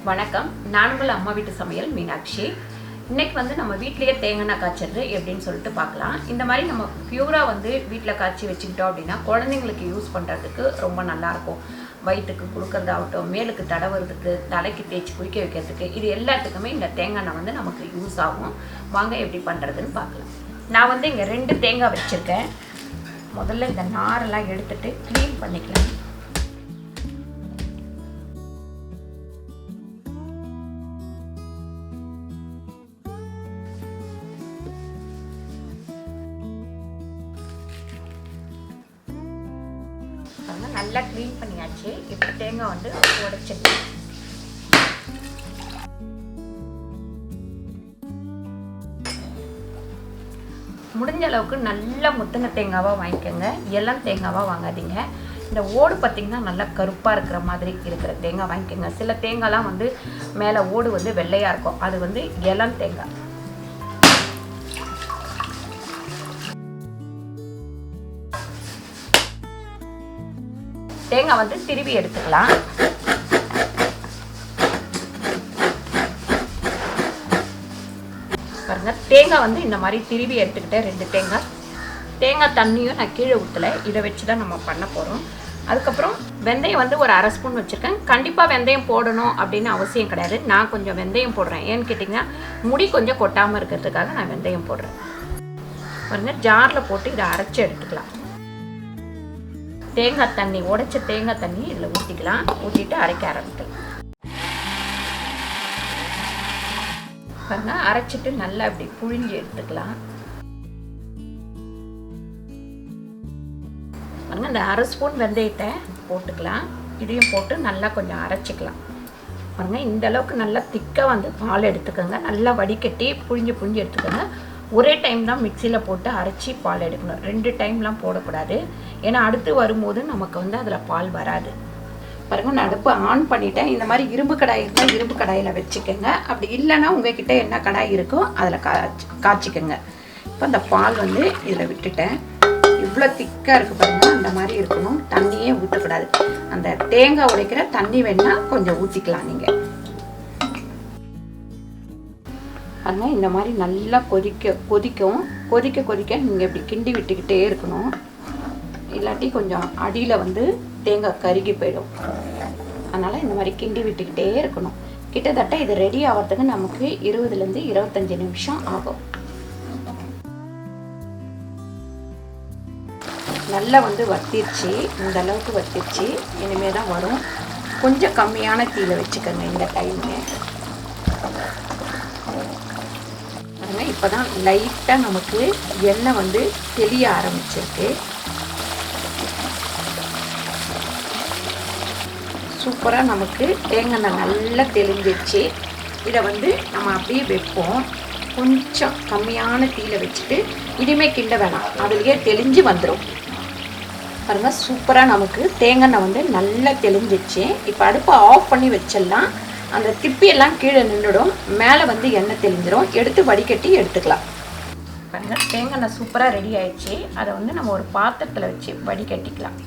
வணக்கம். நான் உங்கள் அம்மா வீட்டு சமையல் மீனாட்சி. இன்னைக்கு வந்து நம்ம வீட்லயே தேங்காய் காய்ச்சறது எப்படின்னு சொல்லிட்டு பார்க்கலாம். இந்த மாதிரி நம்ம பியூரா வந்து வீட்டில் காய்ச்சி வச்சுக்கிட்டோம் அப்படின்னா குழந்தைங்களுக்கு யூஸ் பண்ணுறதுக்கு ரொம்ப நல்லாயிருக்கும். வயிற்றுக்கு கொடுக்கறதாகட்டும், மேலுக்கு தடவுறதுக்கு, தலைக்கு தேய்ச்சி குளிக்க வைக்கிறதுக்கு, இது எல்லாத்துக்குமே இந்த தேங்காய் வந்து நமக்கு யூஸ் ஆகும். வாங்க எப்படி பண்ணுறதுன்னு பார்க்கலாம். நான் வந்து இங்கே 2 தேங்காய் வச்சுருக்கேன். முதல்ல இந்த நாரெல்லாம் எடுத்துகிட்டு க்ளீன் பண்ணிக்கலாம். நல்லா க்ளீன் பண்ணியாச்சு. இப்போ தேங்காய் வந்து உடைச்சிடலாம். முடிஞ்ச அளவுக்கு நல்ல முத்தின தேங்காவாக வாங்கிக்கோங்க. இளம் தேங்காவாக வாங்காதீங்க. இந்த ஓடு பார்த்திங்கன்னா நல்லா கருப்பாக இருக்கிற மாதிரி இருக்கிற தேங்காய் வாங்கிக்கோங்க. சில தேங்காய்லாம் வந்து மேலே ஓடு வந்து வெள்ளையாக இருக்கும். அது வந்து இளம் தேங்காய். தேங்காய் வந்து திருவி எடுத்துக்கலாம். பாருங்க, தேங்காய் வந்து இந்த மாதிரி திருவி எடுத்துக்கிட்டேன். 2 தேங்காய் தண்ணியும் நான் கீழே ஊற்றலை. இதை வச்சு தான் நம்ம பண்ண போகிறோம். அதுக்கப்புறம் வெந்தயம் வந்து ஒரு 1/2 ஸ்பூன் வச்சுருக்கேன். கண்டிப்பாக வெந்தயம் போடணும் அப்படின்னு அவசியம் கிடையாது. நான் கொஞ்சம் வெந்தயம் போடுறேன். ஏன்னு கேட்டிங்கன்னா முடி கொஞ்சம் கொட்டாமல் இருக்கிறதுக்காக நான் வெந்தயம் போடுறேன். பாருங்க, ஜாரில் போட்டு இதை அரைச்சி எடுத்துக்கலாம். தேங்காய் தண்ணி, உடைச்ச தேங்காய் தண்ணி இதில் ஊற்றிக்கலாம். ஊற்றிட்டு அரைக்க ஆரம்பிக்கலாம். பாருங்க, அரைச்சிட்டு நல்லா இப்படி புழிஞ்சு எடுத்துக்கலாம். பாருங்க, இந்த 1/2 ஸ்பூன் வெந்தயத்தை போட்டுக்கலாம். இதையும் போட்டு நல்லா கொஞ்சம் அரைச்சிக்கலாம். பாருங்க, இந்த அளவுக்கு நல்லா திக்காக வந்து பால் எடுத்துக்கோங்க. நல்லா வடிகட்டி புழிஞ்சு எடுத்துக்கோங்க. ஒரே டைம் தான் மிக்சியில் போட்டு அரைச்சி பால் எடுக்கணும். 2 டைம்லாம் போடக்கூடாது. ஏன்னா அடுத்து வரும்போது நமக்கு வந்து அதில் பால் வராது. பாருங்கள், நான் அடுப்பு ஆன் பண்ணிட்டேன். இந்த மாதிரி இரும்பு கடாய் இருந்தால் இரும்பு கடாயில் வச்சுக்கோங்க. அப்படி இல்லைன்னா உங்கள்கிட்ட என்ன கடாய் இருக்கோ அதில் காய்ச்சிக்கோங்க. இப்போ அந்த பால் வந்து இதில் விட்டுட்டேன். இவ்வளோ திக்காக இருக்குது பாருங்கள். அந்த மாதிரி இருக்கணும். தண்ணியே ஊற்றக்கூடாது. அந்த தேங்காய் உடைக்கிற தண்ணி வேணால் கொஞ்சம் ஊற்றிக்கலாம் நீங்கள். பாருங்கள், இந்த மாதிரி நல்லா கொதிக்க நீங்கள் இப்படி கிண்டி விட்டுக்கிட்டே இருக்கணும். இல்லாட்டி கொஞ்சம் அடியில் வந்து தேங்காய் கருகி போயிடும். அதனால் இந்த மாதிரி கிண்டி விட்டுக்கிட்டே இருக்கணும். கிட்டத்தட்ட இது ரெடி ஆகிறதுக்கு நமக்கு 20லேருந்து 25 நிமிஷம் ஆகும். நல்லா வந்து வத்திருச்சு. இந்த அளவுக்கு வத்திருச்சு. இனிமேல் தான் வரும். கொஞ்சம் கம்மியான தீயில வச்சுக்கோங்க இந்த டைமு. இப்போ தான் லைட்டாக நமக்கு எண்ணெய் வந்து தெளிய ஆரம்பிச்சிருக்கு. சூப்பராக நமக்கு தேங்காய் நல்லா தெளிஞ்சிருச்சு. இதை வந்து நம்ம அப்படியே வைப்போம். கொஞ்சம் கம்மியான தீயில வச்சுட்டு இனிமேல் கிண்ட வேணாம். அதுலேயே தெளிஞ்சு வந்துடும். பாருங்கள், சூப்பராக நமக்கு தேங்காய் வந்து நல்லா தெளிஞ்சிருச்சு. இப்போ அடுப்பை ஆஃப் பண்ணி வச்சிடலாம். அந்த திப்பியெல்லாம் கீழே நின்றுடும். மேலே வந்து எண்ணெய் தெளிஞ்சிடும். எடுத்து வடிகட்டி எடுத்துக்கலாம். பாருங்கள், தேங்காய் சூப்பராக ரெடி ஆயிடுச்சு. அதை வந்து நம்ம ஒரு பாத்திரத்தில் வச்சு வடிகட்டிக்கலாம்.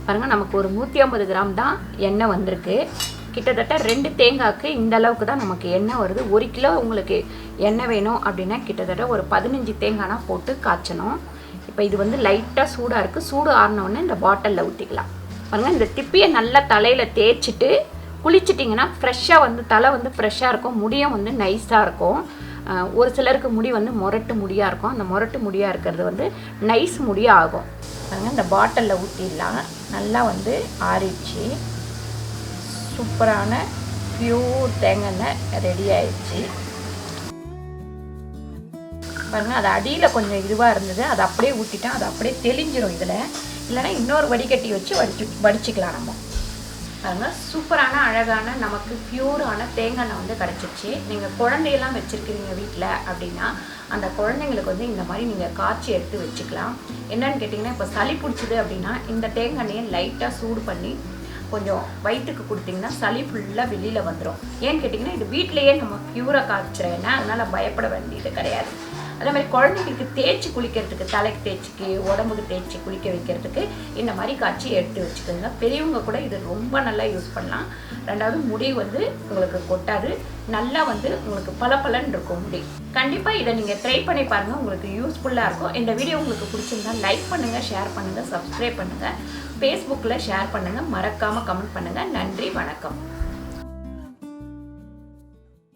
பாருங்கள், நமக்கு ஒரு 150 கிராம் தான் எண்ணெய் வந்திருக்கு. கிட்டத்தட்ட 2 தேங்காய்க்கு இந்த அளவுக்கு தான் நமக்கு எண்ணெய் வருது. 1 கிலோ உங்களுக்கு எண்ணெய் வேணும் அப்படின்னா கிட்டத்தட்ட ஒரு 15 தேங்காய்னா போட்டு காய்ச்சணும். இப்போ இது வந்து லைட்டாக சூடாக இருக்குது. சூடு ஆறினோடனே இந்த பாட்டிலில் ஊற்றிக்கலாம். பாருங்கள், இந்த திப்பியை நல்லா தலையில் தேய்ச்சிட்டு குளிச்சிட்டிங்கன்னா ஃப்ரெஷ்ஷாக வந்து தலை வந்து ஃப்ரெஷ்ஷாக இருக்கும். முடியும் வந்து நைஸாக இருக்கும். ஒரு சிலருக்கு முடி வந்து முரட்டு முடியாக இருக்கும். அந்த முரட்டு முடியாக இருக்கிறது வந்து நைஸ் முடியாக ஆகும். பாருங்கள், இந்த பாட்டிலில் ஊற்றிடலாம். நல்லா வந்து ஆறிடுச்சு. சூப்பரான பியூர் தேங்காய் ரெடி ஆயிடுச்சு. பாருங்கள், அது அடியில் கொஞ்சம் இதுவாக இருந்தது. அதை அப்படியே ஊற்றிட்டேன். அது அப்படியே தெளிஞ்சிடும். இதில் இல்லைன்னா இன்னொரு வடிகட்டி வச்சு வடிச்சிக்கலாம் நம்ம. பாருங்கள், சூப்பரான அழகான நமக்கு பியூரான தேங்காய் வந்து கிடச்சிருச்சு. நீங்கள் குழந்தையெல்லாம் வச்சுருக்கிறீங்க வீட்டில் அப்படின்னா அந்த குழந்தைங்களுக்கு வந்து இந்த மாதிரி நீங்கள் காய்ச்சி எடுத்து வச்சுக்கலாம். என்னன்னு கேட்டிங்கன்னா, இப்போ சளி பிடிச்சிது அப்படின்னா இந்த தேங்காயை லைட்டாக சூடு பண்ணி கொஞ்சம் வயிற்றுக்கு கொடுத்தீங்கன்னா சளி ஃபுல்லாக வெளியில் வந்துடும். ஏன்னு கேட்டிங்கன்னா இது வீட்டிலையே நம்ம ப்யூராக காய்ச்சிறேன்னா அதனால் பயப்பட வேண்டியது கிடையாது. அதே மாதிரி குழந்தைங்களுக்கு தேய்ச்சி குளிக்கிறதுக்கு, தலைக்கு தேய்ச்சிக்கு, உடம்புக்கு தேய்ச்சி குளிக்க வைக்கிறதுக்கு இந்த மாதிரி காய்ச்சி எடுத்து வச்சுக்கோங்க. பெரியவங்க கூட இது ரொம்ப நல்லா யூஸ் பண்ணலாம். ரெண்டாவது முடி வந்து உங்களுக்கு கொட்டாது, நல்லா வந்து உங்களுக்கு பளபளன்னு இருக்கும் முடி. கண்டிப்பாக இதை நீங்கள் ட்ரை பண்ணி பாருங்கள், உங்களுக்கு யூஸ்ஃபுல்லாக இருக்கும். இந்த வீடியோ உங்களுக்கு பிடிச்சிருந்தா லைக் பண்ணுங்கள், ஷேர் பண்ணுங்கள், சப்ஸ்கிரைப் பண்ணுங்கள், ஃபேஸ்புக்கில் ஷேர் பண்ணுங்கள், மறக்காமல் கமெண்ட் பண்ணுங்கள். நன்றி, வணக்கம்.